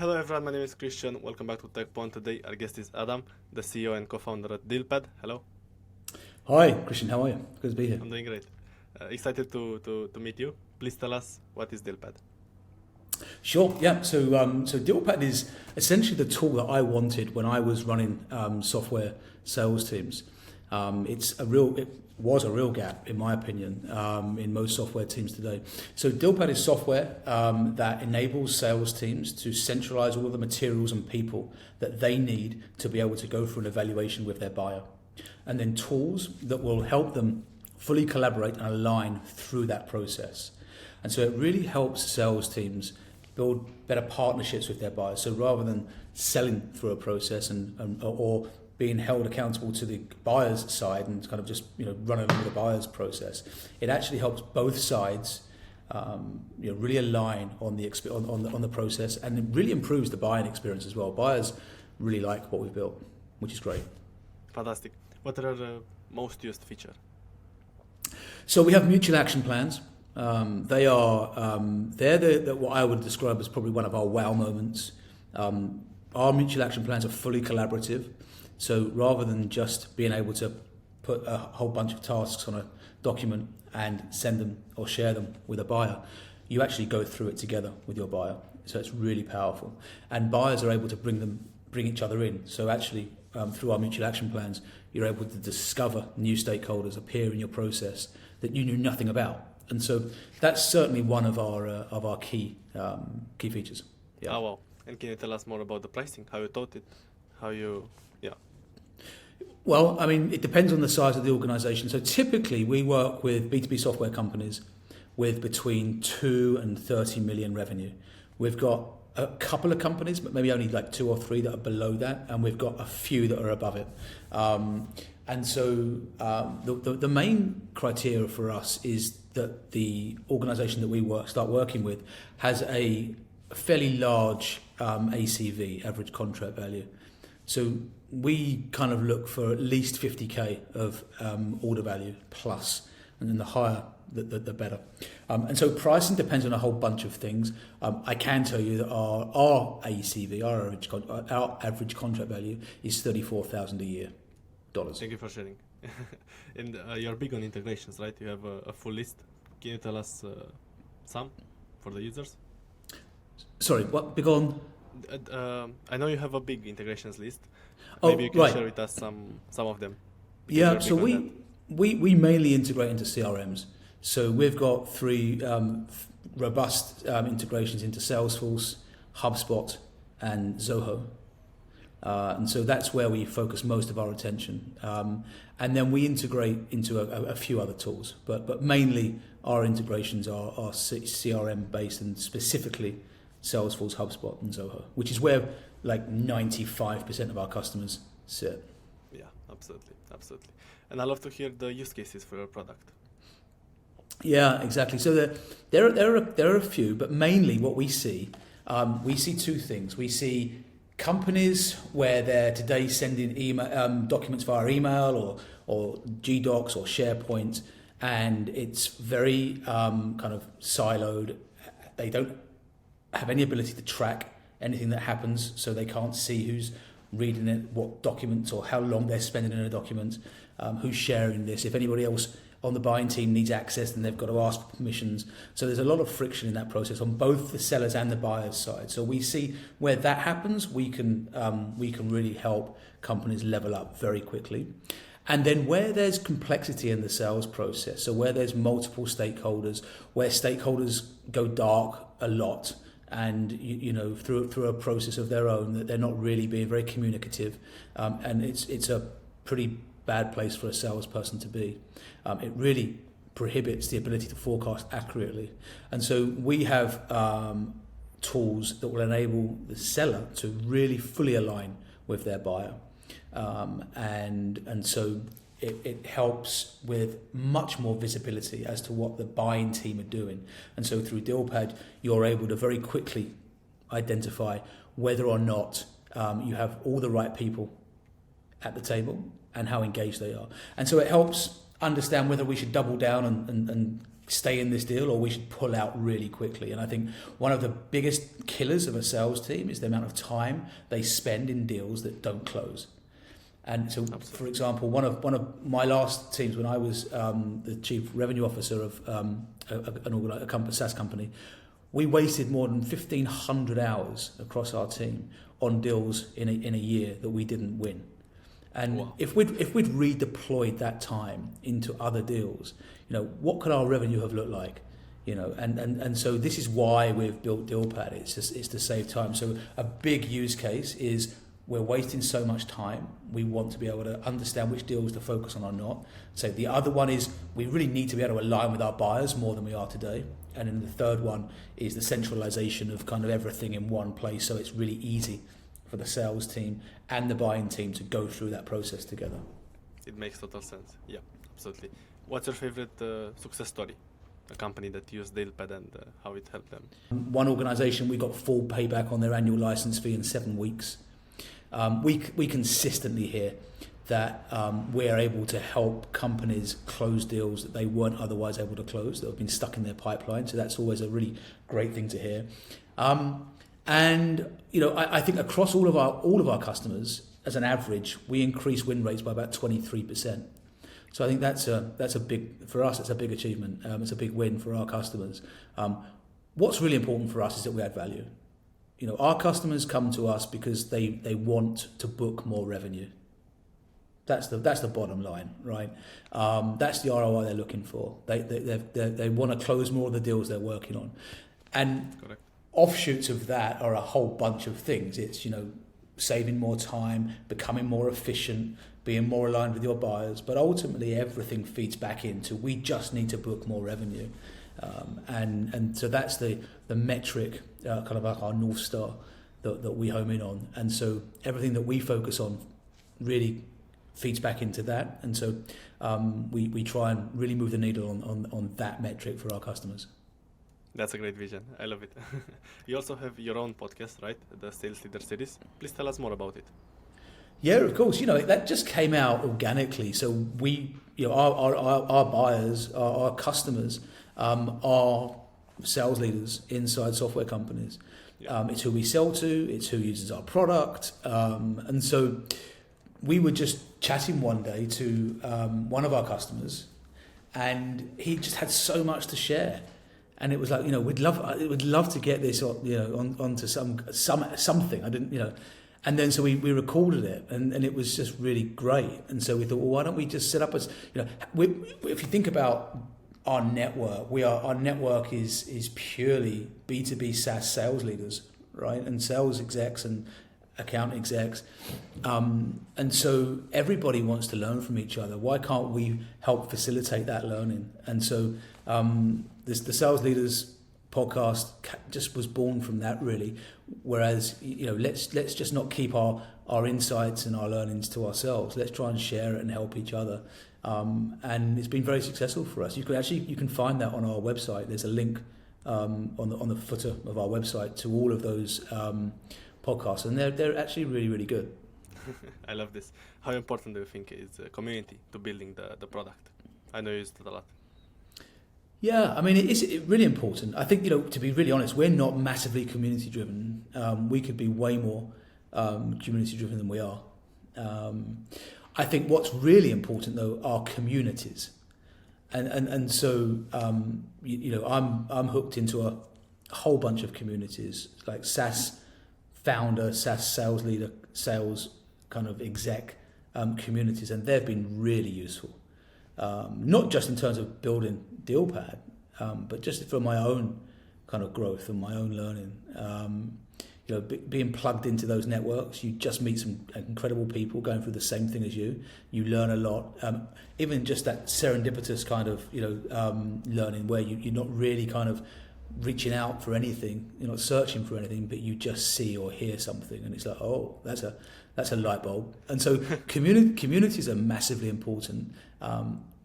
Hello everyone, my name is Christian. Welcome back to Tekpon. Today our guest is Adam, the CEO and co-founder at Dealpad. Hello. Hi, Christian. How are you? Good to be here. I'm doing great. Excited to meet you. Please tell us, what is Dealpad? Sure. Yeah. So Dealpad is essentially the tool that I wanted when I was running software sales teams. It was a real gap, in my opinion, in most software teams today. So Dealpad is software that enables sales teams to centralize all of the materials and people that they need to be able to go through an evaluation with their buyer, and then tools that will help them fully collaborate and align through that process. And so it really helps sales teams build better partnerships with their buyers. So rather than selling through a process or being held accountable to the buyer's side and kind of just running with the buyer's process, it actually helps both sides really align on the process, and it really improves the buying experience as well. Buyers really like what we've built, which is great. Fantastic. What are the most used feature? So we have mutual action plans. They're what I would describe as probably one of our wow moments. Our mutual action plans are fully collaborative. So rather than just being able to put a whole bunch of tasks on a document and send them or share them with a buyer, you actually go through it together with your buyer. So it's really powerful. And buyers are able to bring each other in. So actually, through our mutual action plans, you're able to discover new stakeholders appear in your process that you knew nothing about. And so that's certainly one of our key features. Yeah. Oh, wow. And can you tell us more about the pricing? How you taught it? Well, I mean, it depends on the size of the organization. So typically we work with B2B software companies with between 2 and 30 million revenue. We've got a couple of companies, but maybe only like 2 or 3 that are below that, and we've got a few that are above it. And so the main criteria for us is that the organization that we start working with has a fairly large ACV, average contract value. So we kind of look for at least 50k of order value plus, and then the higher the better. And so pricing depends on a whole bunch of things. I can tell you that our ACV, our average contract value is $34,000 a year. Thank you for sharing. And you're big on integrations, right? You have a full list. Can you tell us some for the users? Sorry, what? Big on? I know you have a big integrations list. Maybe you can share with us some of them. Yeah, so we mainly integrate into CRMs. So we've got 3 robust integrations into Salesforce, HubSpot, and Zoho. And so that's where we focus most of our attention. And then we integrate into a few other tools, but mainly our integrations are CRM based, and specifically Salesforce, HubSpot, and Zoho, which is where like 95% of our customers sit. Yeah, absolutely. And I love to hear the use cases for your product. Yeah, exactly. So there are a few, but mainly what we see 2 things. We see companies where they're today sending documents via email or GDocs or SharePoint, and it's very kind of siloed. They don't have any ability to track anything that happens, so they can't see who's reading it, what documents, or how long they're spending in a document, who's sharing this. If anybody else on the buying team needs access, then they've got to ask for permissions. So there's a lot of friction in that process on both the sellers and the buyer's side. So we see where that happens, we can really help companies level up very quickly. And then where there's complexity in the sales process, so where there's multiple stakeholders, where stakeholders go dark a lot, and through a process of their own, that they're not really being very communicative, and it's a pretty bad place for a salesperson to be. It really prohibits the ability to forecast accurately, and so we have tools that will enable the seller to really fully align with their buyer, and so it helps with much more visibility as to what the buying team are doing. And so through Dealpad, you're able to very quickly identify whether or not you have all the right people at the table and how engaged they are. And so it helps understand whether we should double down and stay in this deal or we should pull out really quickly. And I think one of the biggest killers of a sales team is the amount of time they spend in deals that don't close. And so, Absolutely. for example, one of my last teams when I was the chief revenue officer of a SaaS company, we wasted more than 1,500 hours across our team on deals in a year that we didn't win. And wow. if we'd redeployed that time into other deals, what could our revenue have looked like? And so this is why we've built Dealpad. It's to save time. So a big use case is we're wasting so much time. We want to be able to understand which deals to focus on or not. So the other one is we really need to be able to align with our buyers more than we are today. And then the third one is the centralization of kind of everything in one place. So it's really easy for the sales team and the buying team to go through that process together. It makes total sense. Yeah, absolutely. What's your favorite success story? A company that used Dealpad and how it helped them? One organization, we got full payback on their annual license fee in 7 weeks. We consistently hear that we're able to help companies close deals that they weren't otherwise able to close, that have been stuck in their pipeline. So that's always a really great thing to hear. I think across all of our customers, as an average, we increase win rates by about 23%. So I think that's a big, for us, it's a big achievement. It's a big win for our customers. What's really important for us is that we add value. Our customers come to us because they want to book more revenue. That's the bottom line, right? That's the ROI they're looking for. They want to close more of the deals they're working on, and Correct. Offshoots of that are a whole bunch of things. It's saving more time, becoming more efficient, being more aligned with your buyers. But ultimately, everything feeds back into we just need to book more revenue, and so that's the metric, kind of like our North Star that we home in on. And so everything that we focus on really feeds back into that. And so we try and really move the needle on that metric for our customers. That's a great vision. I love it. You also have your own podcast, right? The Sales Leader Series. Please tell us more about it. Yeah, of course. That just came out organically. So we, our buyers, our customers, are sales leaders inside software companies. Yeah. It's who we sell to. It's who uses our product. And so we were just chatting one day to one of our customers, and he just had so much to share. And it was like, we'd love to get this, onto something. I didn't, and then so we recorded it, and it was just really great. And so we thought, well, why don't we just set up as, if you think about our network, our network is purely B2B SaaS sales leaders, right, and sales execs and account execs, and so everybody wants to learn from each other. Why can't we help facilitate that learning? And so the Sales Leaders podcast just was born from that, really. Whereas let's just not keep our insights and our learnings to ourselves. Let's try and share it and help each other. And it's been very successful for us. You can find that on our website. There's a link on the footer of our website to all of those podcasts, and they're actually really, really good. I love this. How important do you think is community to building the product? I know you use it a lot. Yeah, I mean, it's really important. I think, to be really honest, we're not massively community driven. We could be way more community driven than we are. I think what's really important, though, are communities. And so, I'm hooked into a whole bunch of communities, like SaaS founder, SaaS sales leader, sales kind of exec communities, and they've been really useful. Not just in terms of building Dealpad, but just for my own kind of growth and my own learning. Being plugged into those networks, you just meet some incredible people going through the same thing as you. You learn a lot. Even just that serendipitous kind of learning, where you're not really kind of reaching out for anything, you're not searching for anything, but you just see or hear something, and it's like, oh, that's a light bulb. And so communities are massively important.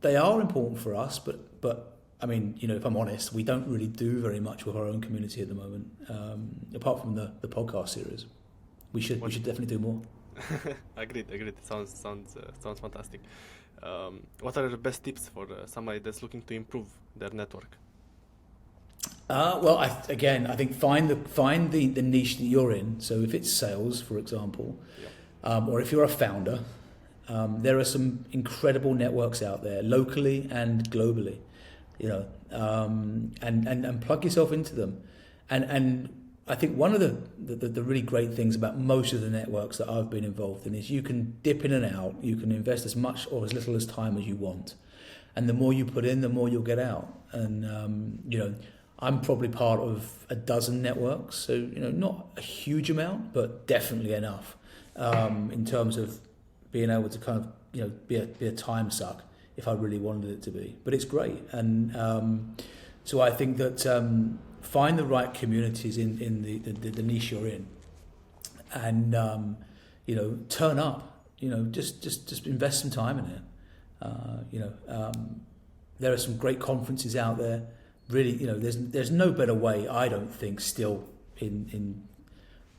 They are important for us, but I mean, if I'm honest, we don't really do very much with our own community at the moment, apart from the podcast series. We should definitely do more. Agreed. Sounds fantastic. What are the best tips for somebody that's looking to improve their network? Well, I think find the niche that you're in. So if it's sales, for example, or if you're a founder, there are some incredible networks out there, locally and globally. And plug yourself into them. And I think one of the really great things about most of the networks that I've been involved in is you can dip in and out. You can invest as much or as little as time as you want, and the more you put in, the more you'll get out. And I'm probably part of a dozen networks, so not a huge amount, but definitely enough in terms of being able to kind of be a time suck if I really wanted it to be. But it's great, and so I think that find the right communities in the niche you're in, and turn up. Just invest some time in it. There are some great conferences out there. Really, there's no better way, I don't think, still in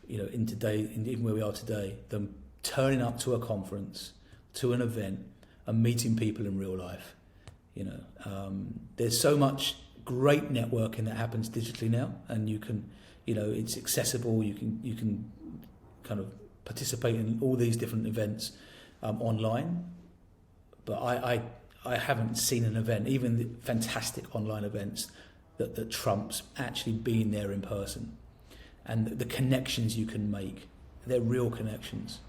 today, in where we are today, than turning up to a conference, to an event, and meeting people in real life. There's so much great networking that happens digitally now, and you can, it's accessible. You can kind of participate in all these different events online. But I haven't seen an event, even the fantastic online events, that trumps actually being there in person, and the connections you can make. They're real connections.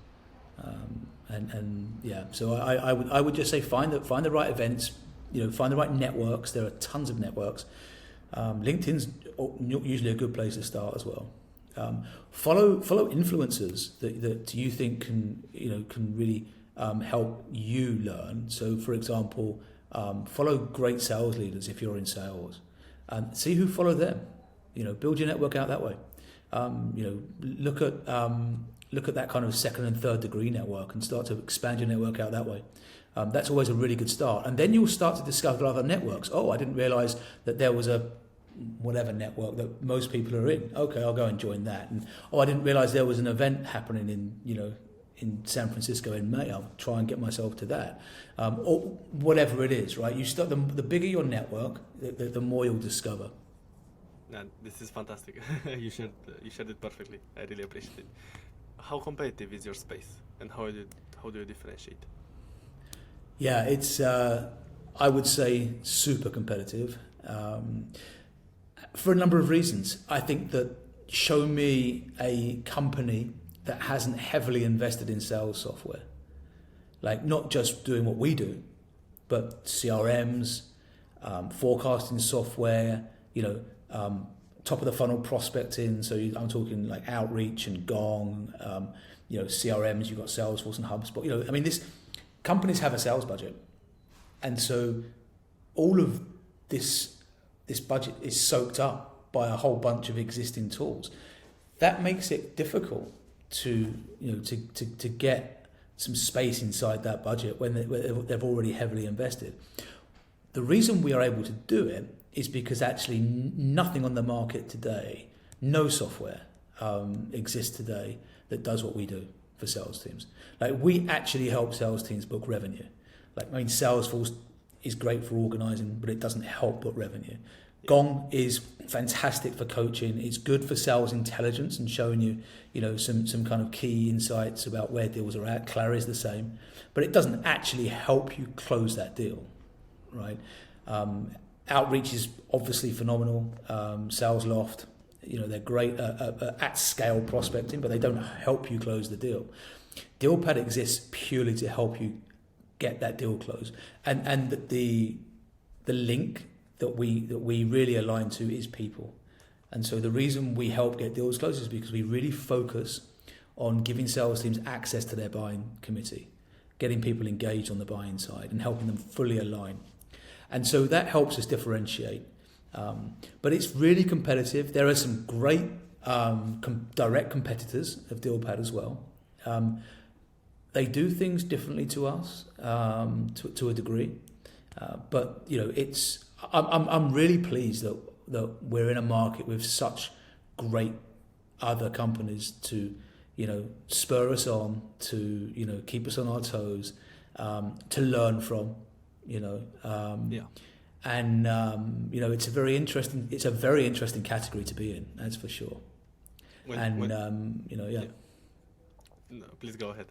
So I would just say find the right events, find the right networks. There are tons of networks. LinkedIn's usually a good place to start as well. Follow influencers that you think can really help you learn. So, for example, follow great sales leaders if you're in sales, and see who follow them. Build your network out that way. Look at that kind of second and third degree network and start to expand your network out that way. That's always a really good start. And then you'll start to discover other networks. Oh, I didn't realize that there was a whatever network that most people are in. Okay, I'll go and join that. And I didn't realize there was an event happening in San Francisco in May. I'll try and get myself to that. Or whatever it is, right? You start the bigger your network, the more you'll discover. No, this is fantastic. You shared it perfectly. I really appreciate it. How competitive is your space, and how do you differentiate? Yeah, it's I would say super competitive for a number of reasons. I think that show me a company that hasn't heavily invested in sales software, like not just doing what we do, but CRMs, forecasting software, top of the funnel prospecting. So I'm talking like Outreach and Gong, CRMs. You've got Salesforce and HubSpot. This companies have a sales budget, and so all of this budget is soaked up by a whole bunch of existing tools. That makes it difficult to get some space inside that budget when they've already heavily invested. The reason we are able to do it is because actually nothing on the market today, no software exists today that does what we do for sales teams. Like, we actually help sales teams book revenue. Salesforce is great for organizing, but it doesn't help book revenue. Gong is fantastic for coaching. It's good for sales intelligence and showing you, some kind of key insights about where deals are at. Clary is the same, but it doesn't actually help you close that deal, right? Outreach is obviously phenomenal. SalesLoft, they're great at scale prospecting, but they don't help you close the deal. Dealpad exists purely to help you get that deal closed, and the link that we really align to is people. And so the reason we help get deals closed is because we really focus on giving sales teams access to their buying committee, getting people engaged on the buying side and helping them fully align. And so that helps us differentiate. But it's really competitive. There are some great direct competitors of Dealpad as well. They do things differently to us to a degree. But I'm really pleased that we're in a market with such great other companies to spur us on, to keep us on our toes, to learn from, and it's a very interesting category to be in, that's for sure. No, please go ahead.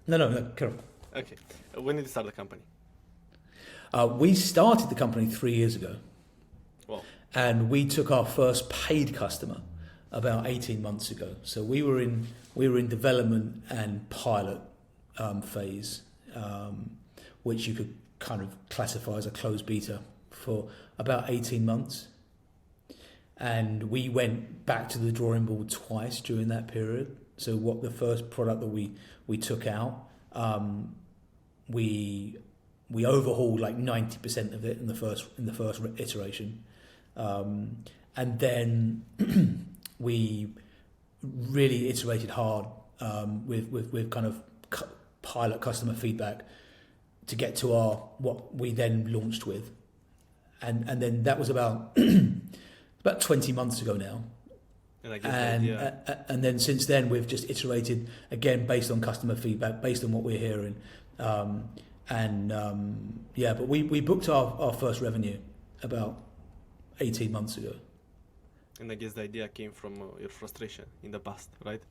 No, carry on. Okay, when did you start the company? We started the company 3 years ago. Wow. And we took our first paid customer about 18 months ago. So we were in development and pilot phase, which you could kind of classify as a closed beta for about 18 months. And we went back to the drawing board twice during that period. So what the first product that we took out, we overhauled like 90% of it in the first iteration, and then we really iterated hard with kind of pilot customer feedback to get to what we then launched with, and then that was about 20 months ago now. And then since then we've just iterated again based on customer feedback, based on what we're hearing. But we booked our first revenue about 18 months ago. And I guess the idea came from your frustration in the past, right?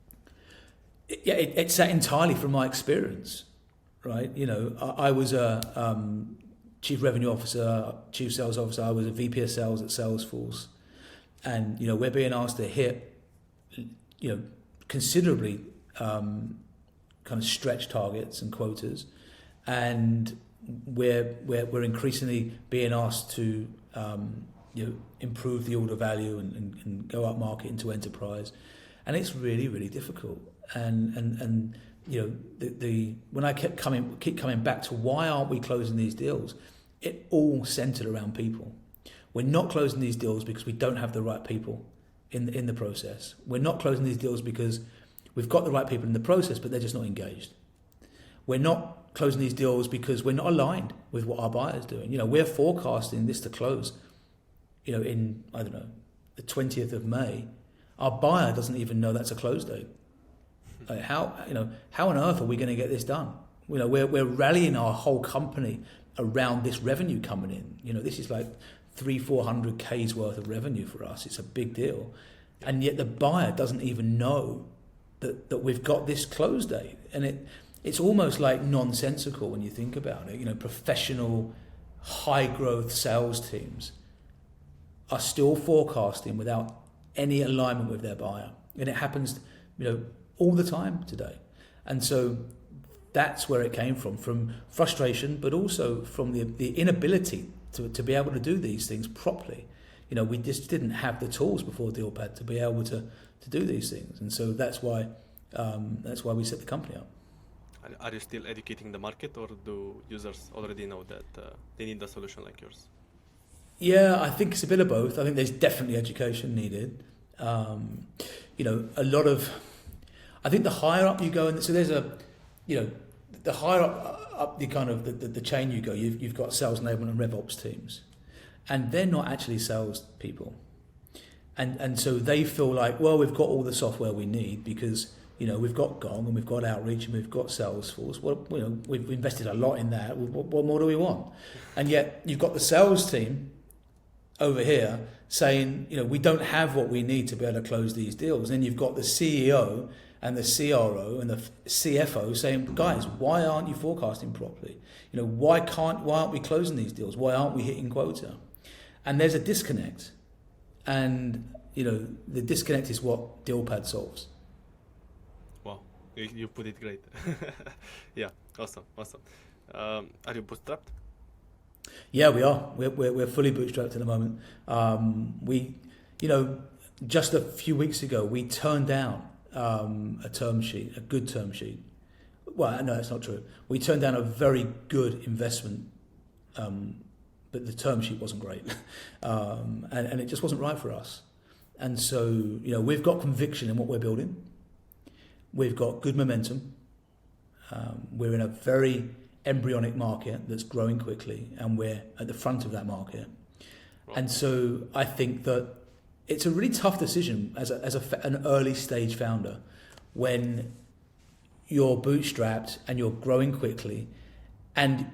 It's entirely from my experience, right? I was a chief revenue officer, chief sales officer. I was a VP of sales at Salesforce. And, we're being asked to hit, considerably kind of stretch targets and quotas. And we're increasingly being asked to improve the order value and go up market into enterprise, and it's really, really difficult. And when I keep coming back to why aren't we closing these deals, it all centered around people. We're not closing these deals because we don't have the right people in the process. We're not closing these deals because we've got the right people in the process, but they're just not engaged. We're not closing these deals because we're not aligned with what our buyer's doing. We're forecasting this to close, in, I don't know, the 20th of May. Our buyer doesn't even know that's a close date. Like how on earth are we going to get this done? We're rallying our whole company around this revenue coming in. This is like 300-400K's worth of revenue for us. It's a big deal. And yet the buyer doesn't even know that we've got this close date. And it's almost like nonsensical when you think about it. Professional, high-growth sales teams are still forecasting without any alignment with their buyer. And it happens, all the time today. And so that's where it came from frustration, but also from the inability to be able to do these things properly. We just didn't have the tools before Dealpad to be able to do these things. And so that's why we set the company up. Are you still educating the market, or do users already know that they need a solution like yours? Yeah, I think it's a bit of both. I think there's definitely education needed. I think the higher up you go, and so there's the higher up the kind of the chain you go, you've got sales enablement and RevOps teams, and they're not actually sales people, and so they feel like, well, we've got all the software we need because we've got Gong and we've got Outreach and we've got Salesforce. Well, we've invested a lot in that. What more do we want? And yet you've got the sales team over here saying, we don't have what we need to be able to close these deals. And then you've got the CEO and the CRO and the CFO saying, guys, why aren't you forecasting properly? Why aren't we closing these deals? Why aren't we hitting quota? And there's a disconnect. And, the disconnect is what Dealpad solves. Wow, you put it great. Yeah, awesome. Are you bootstrapped? Yeah, we are. We're fully bootstrapped at the moment. Just a few weeks ago, we turned down a term sheet, a good term sheet. Well, no, that's not true. We turned down a very good investment, but the term sheet wasn't great, and it just wasn't right for us. And so, we've got conviction in what we're building. We've got good momentum. We're in a very embryonic market that's growing quickly, and we're at the front of that market. Right. And so I think that it's a really tough decision as an early stage founder when you're bootstrapped and you're growing quickly, And,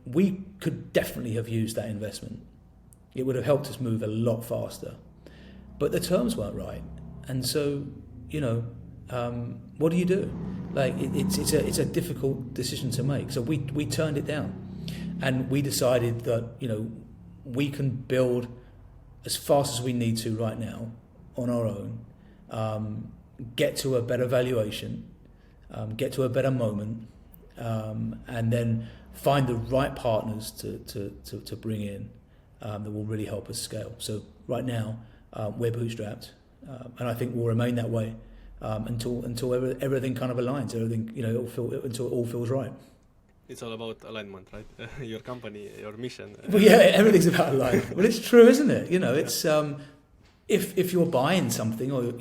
we could definitely have used that investment. It would have helped us move a lot faster. But the terms weren't right. And so, what do you do? Like, it's a difficult decision to make. So we turned it down. And we decided that, we can build as fast as we need to right now on our own, get to a better valuation, get to a better moment, and then find the right partners to bring in that will really help us scale. So right now, we're bootstrapped, and I think we'll remain that way until everything kind of aligns, until it all feels right. It's all about alignment, right? Your company, your mission. Well, yeah, everything's about alignment. Well, it's true, isn't it? It's if you're buying something, or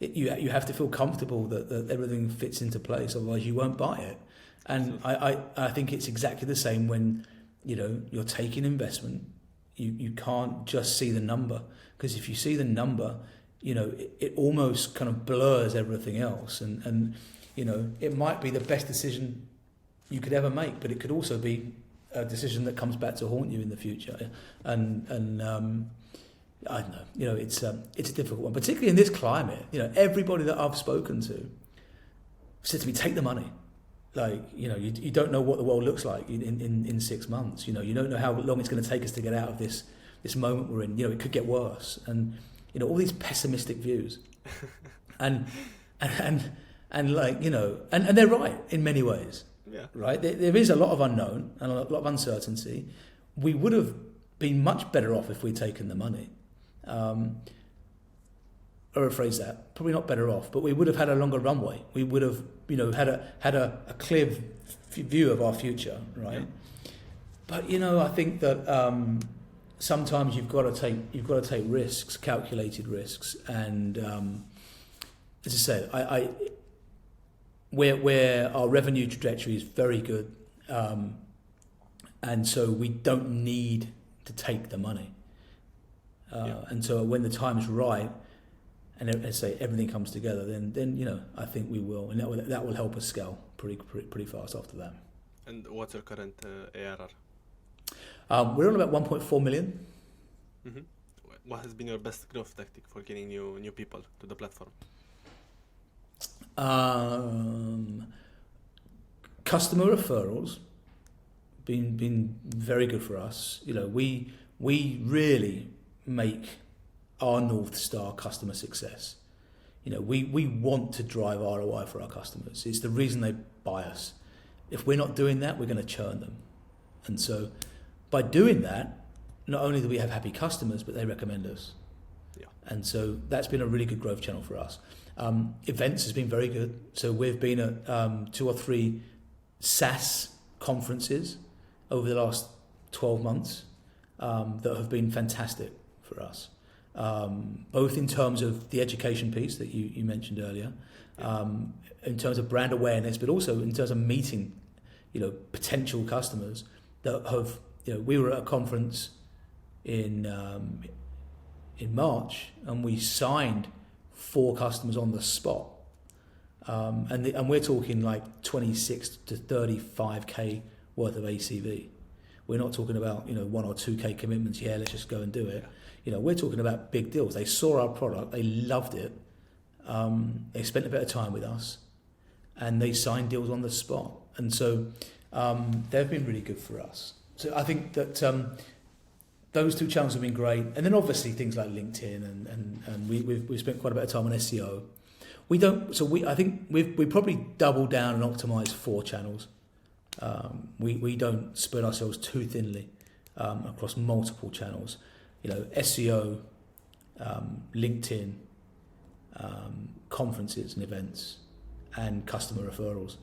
you have to feel comfortable that everything fits into place. Otherwise, you won't buy it. And I think it's exactly the same when you're taking investment. You can't just see the number, because if you see the number, it almost kind of blurs everything else. And it might be the best decision you could ever make, but it could also be a decision that comes back to haunt you in the future. And I don't know, it's a difficult one, particularly in this climate. Everybody that I've spoken to said to me, take the money. Like, you don't know what the world looks like in 6 months. You don't know how long it's going to take us to get out of this moment we're in. It could get worse. And, all these pessimistic views. And like, and they're right in many ways. Yeah. Right? There is a lot of unknown and a lot of uncertainty. We would have been much better off if we'd taken the money. Or rephrase that, probably not better off, but we would have had a longer runway. We would have, had a clear view of our future, right? Yeah. But I think that sometimes you've got to take risks, calculated risks, and as I said, where our revenue trajectory is very good, and so we don't need to take the money. And so when the time's right, and let's say everything comes together, then I think we will, and that will help us scale pretty fast after that. And what's your current ARR? We're on about 1.4 million. Mm-hmm. What has been your best growth tactic for getting new people to the platform? Customer referrals been very good for us. We really make our North Star customer success. We want to drive ROI for our customers. It's the reason they buy us. If we're not doing that, we're going to churn them. And so by doing that, not only do we have happy customers, but they recommend us. Yeah. And so that's been a really good growth channel for us. Events has been very good. So we've been at 2 or 3 SaaS conferences over the last 12 months that have been fantastic for us. Both in terms of the education piece that you mentioned earlier, in terms of brand awareness, but also in terms of meeting, potential customers that have, we were at a conference in March, and we signed 4 customers on the spot, and we're talking like 26 to 35k worth of ACV. We're not talking about 1 or 2k commitments. Yeah, let's just go and do it. We're talking about big deals. They saw our product, they loved it. They spent a bit of time with us, and they signed deals on the spot. And so they've been really good for us. So I think that those 2 channels have been great. And then obviously things like LinkedIn and we've spent quite a bit of time on SEO. I think we probably doubled down and optimized 4 channels. We don't spread ourselves too thinly across multiple channels. SEO, LinkedIn, conferences and events, and customer referrals.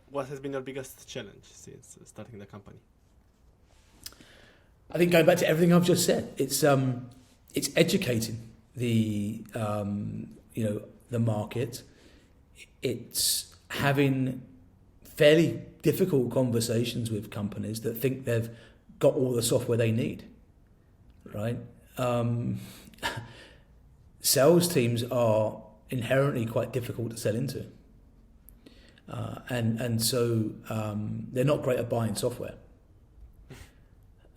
What has been your biggest challenge since starting the company? I think going back to everything I've just said, it's educating the the market. It's having fairly difficult conversations with companies that think they've got all the software they need, right? Sales teams are inherently quite difficult to sell into. And so they're not great at buying software.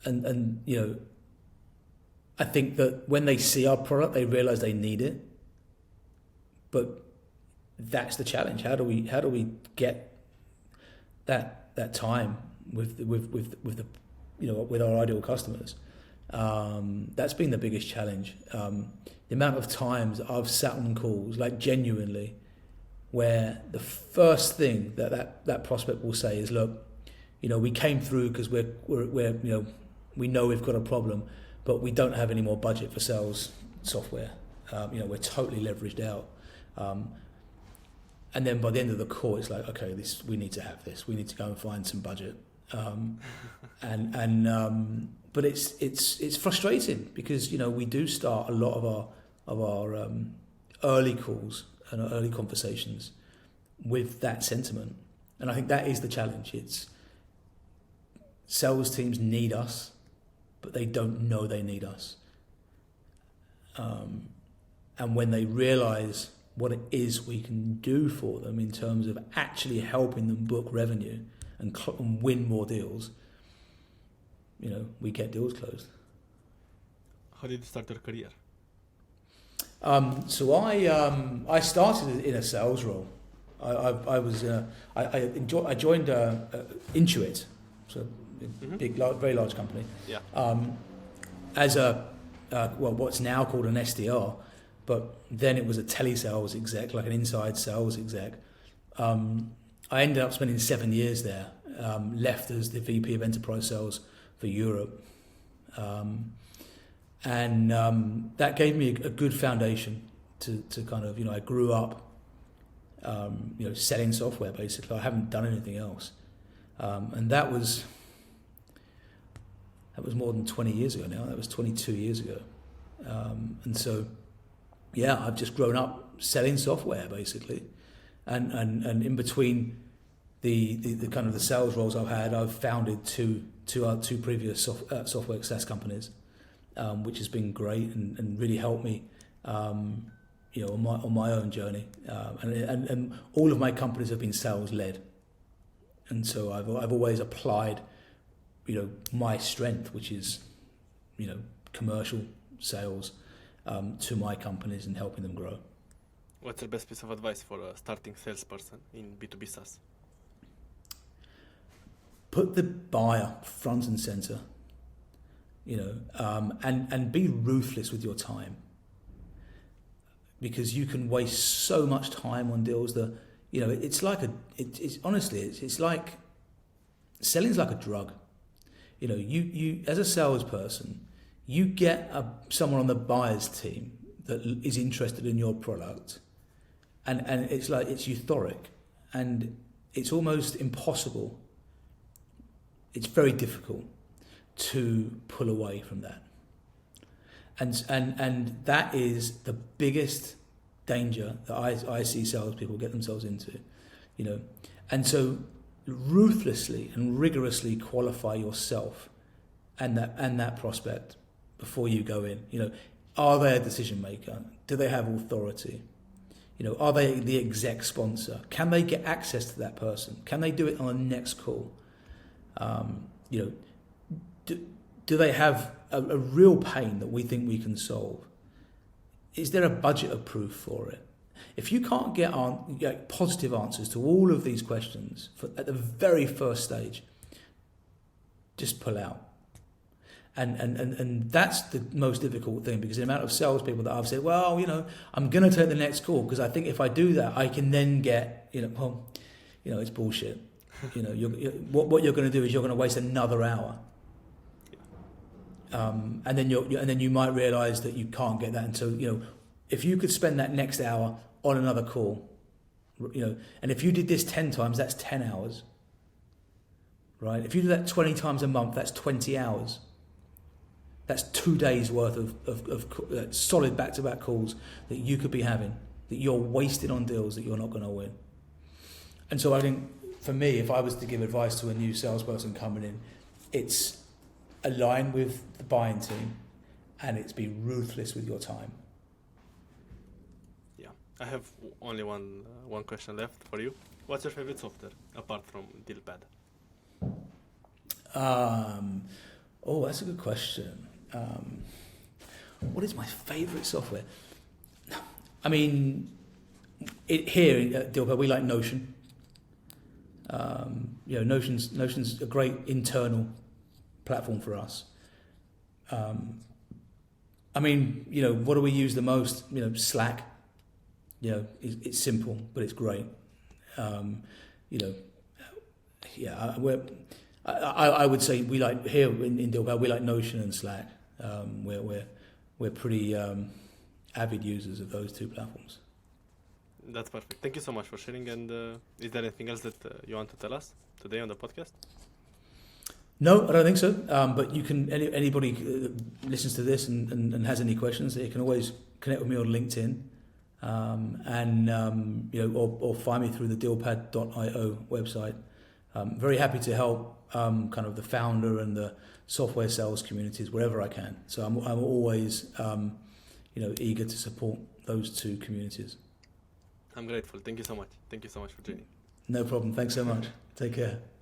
And you know, I think that when they see our product, they realize they need it. But that's the challenge. How do we get that time with the with our ideal customers? That's been the biggest challenge. The amount of times I've sat on calls, like genuinely, where the first thing that prospect will say is, "Look, you know, we came through because we're you know, we know we've got a problem, but we don't have any more budget for sales software. You know, we're totally leveraged out." And then by the end of the call, it's like, okay, we need to have this. We need to go and find some budget. But it's frustrating because, you know, we do start a lot of our early calls and our early conversations with that sentiment, and I think that is the challenge. It's sales teams need us, but they don't know they need us. And when they realise what it is we can do for them in terms of actually helping them book revenue and win more deals, you know, we get deals closed. How did you start your career? So I started in a sales role. I joined Intuit, so very large company. Yeah. As what's now called an SDR, but then it was a telesales exec, like an inside sales exec. I ended up spending 7 years there. Left as the VP of Enterprise Sales for Europe, and that gave me a good foundation to kind of, you know, I grew up, you know, selling software basically. I haven't done anything else, and that was more than 20 years ago now. That was 22 years ago, and so yeah, I've just grown up selling software basically, and in between the kind of the sales roles I've had, I've founded two previous software SaaS companies, which has been great and really helped me, you know, on my own journey. And all of my companies have been sales led, and so I've always applied, you know, my strength, which is, you know, commercial sales, to my companies and helping them grow. What's the best piece of advice for a starting salesperson in B2B SaaS? Put the buyer front and center, you know, and be ruthless with your time, because you can waste so much time on deals that, you know, it's like it's honestly, it's like selling's like a drug. You know, you as a salesperson, you get someone on the buyer's team that is interested in your product, and it's like, it's euphoric, and it's almost impossible. It's very difficult to pull away from that, and that is the biggest danger that I see salespeople get themselves into, you know. And so ruthlessly and rigorously qualify yourself and that prospect before you go in. You know, are they a decision maker? Do they have authority? You know, are they the exec sponsor? Can they get access to that person? Can they do it on the next call? You know, do they have a real pain that we think we can solve? Is there a budget approved for it? If you can't get positive answers to all of these questions at the very first stage, just pull out. And that's the most difficult thing, because the amount of salespeople that I've said, well, you know, I'm going to take the next call because I think if I do that, I can then get, you know, well, you know, it's bullshit. You know, what you're going to do is you're going to waste another hour, and then you might realise that you can't get that until, you know, if you could spend that next hour on another call, you know, and if you did this 10 times, that's 10 hours, right? If you do that 20 times a month, that's 20 hours. That's 2 days worth of solid back-to-back calls that you could be having, that you're wasting on deals that you're not going to win. And so I think, for me, if I was to give advice to a new salesperson coming in, it's align with the buying team, and it's be ruthless with your time. Yeah, I have only one question left for you. What's your favorite software apart from Dealpad? Oh, that's a good question. What is my favourite software? I mean, here at Dealpad, we like Notion. Notion's a great internal platform for us. What do we use the most? Slack. It's simple, but it's great. I would say we like here in Dealpad, we like Notion and Slack. We're pretty avid users of those two platforms. That's perfect. Thank you so much for sharing. And is there anything else that you want to tell us today on the podcast? No, I don't think so. But you can anybody listens to this and has any questions, they can always connect with me on LinkedIn, or find me through the Dealpad.io website. Very happy to help kind of the founder and the software sales communities wherever I can. So I'm always eager to support those two communities. I'm grateful. Thank you so much. Thank you so much for joining. No problem. Thanks so much. Take care.